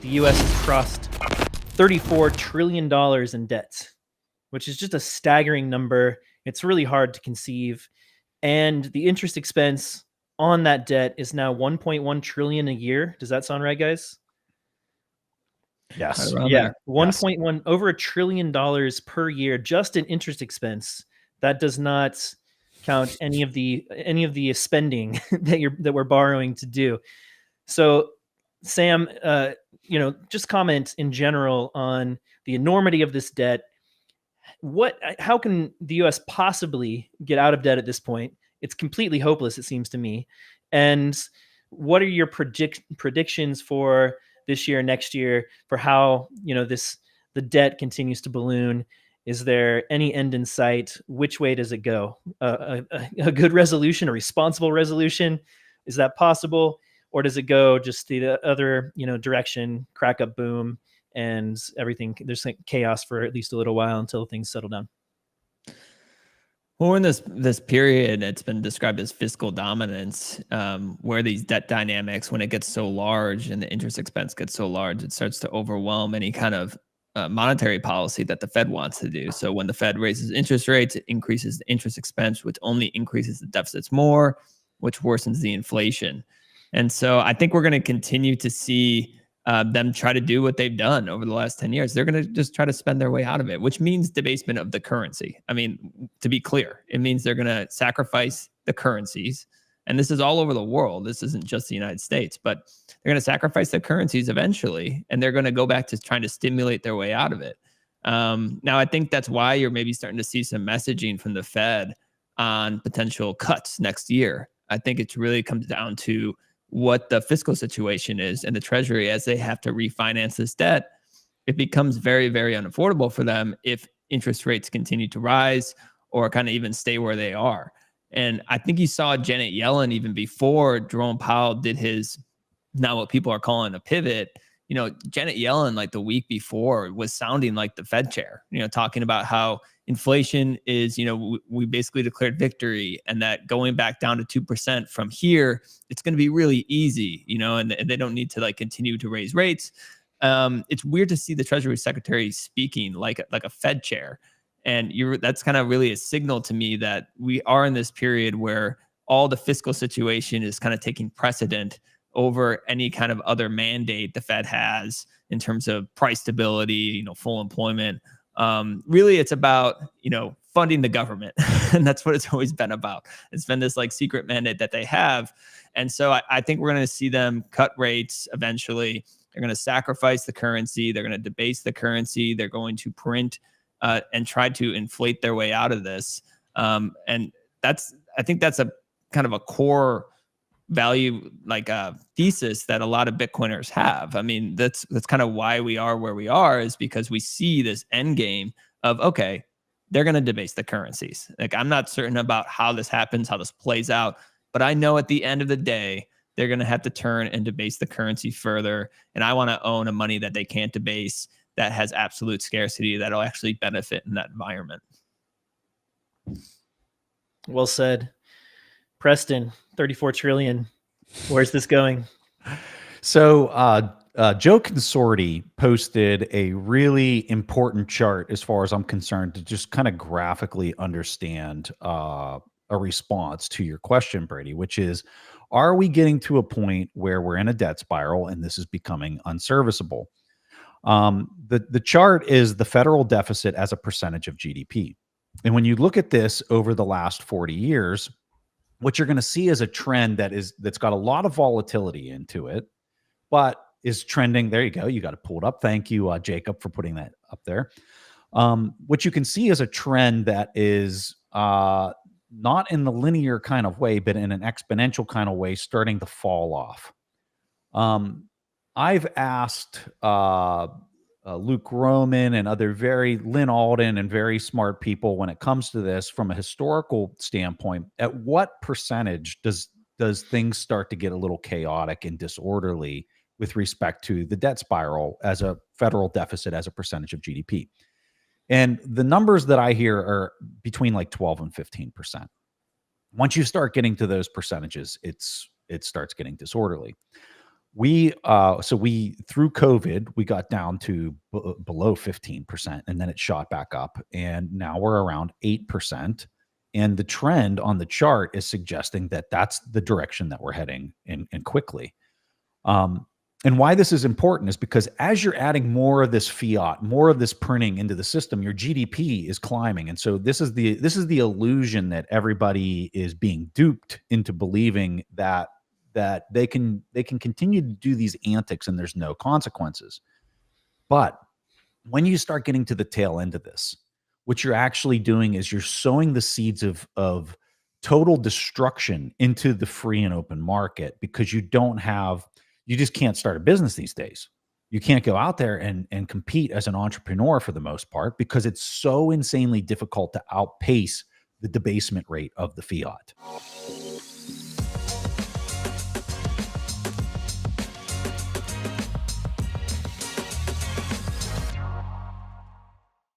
the U.S. has crossed $34 trillion in debt, which is just a staggering number. It's really hard to conceive. And the interest expense on that debt is now 1.1 trillion a year. Does that sound right, guys? Yes. Yeah, 1.1 over $1 trillion per year just in interest expense. That does not count any of the spending that we're borrowing to do. So, Sam, just comment in general on the enormity of this debt. How can the U.S. possibly get out of debt at this point? It's completely hopeless, it seems to me. And what are your predictions for this year, next year, for how the debt continues to balloon? Is there any end in sight? Which way does it go? A good resolution, a responsible resolution, is that possible? Or does it go just the other direction, crack up boom, and everything? There's like chaos for at least a little while until things settle down. Well, in this period, it's been described as fiscal dominance, where these debt dynamics, when it gets so large and the interest expense gets so large, it starts to overwhelm any kind of monetary policy that the Fed wants to do. So when the Fed raises interest rates, it increases the interest expense, which only increases the deficits more, which worsens the inflation. And so I think we're going to continue to see them try to do what they've done over the last 10 years. They're going to just try to spend their way out of it, which means debasement of the currency. I mean, to be clear, it means they're going to sacrifice the currencies. And this is all over the world. This isn't just the United States, but they're going to sacrifice the currencies eventually, and they're going to go back to trying to stimulate their way out of it. Now, I think that's why you're maybe starting to see some messaging from the Fed on potential cuts next year. I think it really comes down to what the fiscal situation is, and the Treasury, as they have to refinance this debt, it becomes very, very unaffordable for them if interest rates continue to rise or kind of even stay where they are. And I think you saw Janet Yellen even before Jerome Powell did his, now what people are calling a pivot. Janet Yellen, like the week before, was sounding like the Fed chair, talking about how inflation is, we basically declared victory, and that going back down to 2% from here, it's going to be really easy, and they don't need to continue to raise rates. It's weird to see the Treasury Secretary speaking like a Fed chair. And that's kind of really a signal to me that we are in this period where all the fiscal situation is kind of taking precedent over any kind of other mandate the Fed has in terms of price stability, full employment. Really, it's about, funding the government. And that's what it's always been about. It's been this secret mandate that they have. And so I think we're going to see them cut rates eventually. They're going to sacrifice the currency. They're going to debase the currency. They're going to print and try to inflate their way out of this. And I think that's a kind of a core value thesis that a lot of Bitcoiners have. I mean, that's kind of why we are where we are, is because we see this end game of, okay, they're going to debase the currencies. I'm not certain about how this happens, how this plays out, but I know at the end of the day, they're going to have to turn and debase the currency further. And I want to own a money that they can't debase, that has absolute scarcity, that'll actually benefit in that environment. Well said. Preston, 34 trillion. Where's this going? So Joe Consorti posted a really important chart, as far as I'm concerned, to just kind of graphically understand a response to your question, Brady, which is, are we getting to a point where we're in a debt spiral and this is becoming unserviceable? The chart is the federal deficit as a percentage of GDP. And when you look at this over the last 40 years, what you're going to see is a trend that's got a lot of volatility into it, but is trending. There you go. You got to pull it up. Thank you, Jacob, for putting that up there. What you can see is a trend that is not in the linear kind of way, but in an exponential kind of way, starting to fall off. I've asked Luke Roman and other Lynn Alden and very smart people, when it comes to this from a historical standpoint, at what percentage does things start to get a little chaotic and disorderly with respect to the debt spiral as a federal deficit as a percentage of GDP? And the numbers that I hear are between 12 and 15%. Once you start getting to those percentages, it starts getting disorderly. So we through COVID, we got down to below 15%, and then it shot back up, and now we're around 8%. And the trend on the chart is suggesting that that's the direction that we're heading in quickly. And why this is important is because as you're adding more of this fiat, more of this printing into the system, your GDP is climbing. And so this is the illusion that everybody is being duped into believing that they can continue to do these antics and there's no consequences. But when you start getting to the tail end of this, what you're actually doing is you're sowing the seeds of total destruction into the free and open market, because you just can't start a business these days. You can't go out there and compete as an entrepreneur for the most part, because it's so insanely difficult to outpace the debasement rate of the fiat.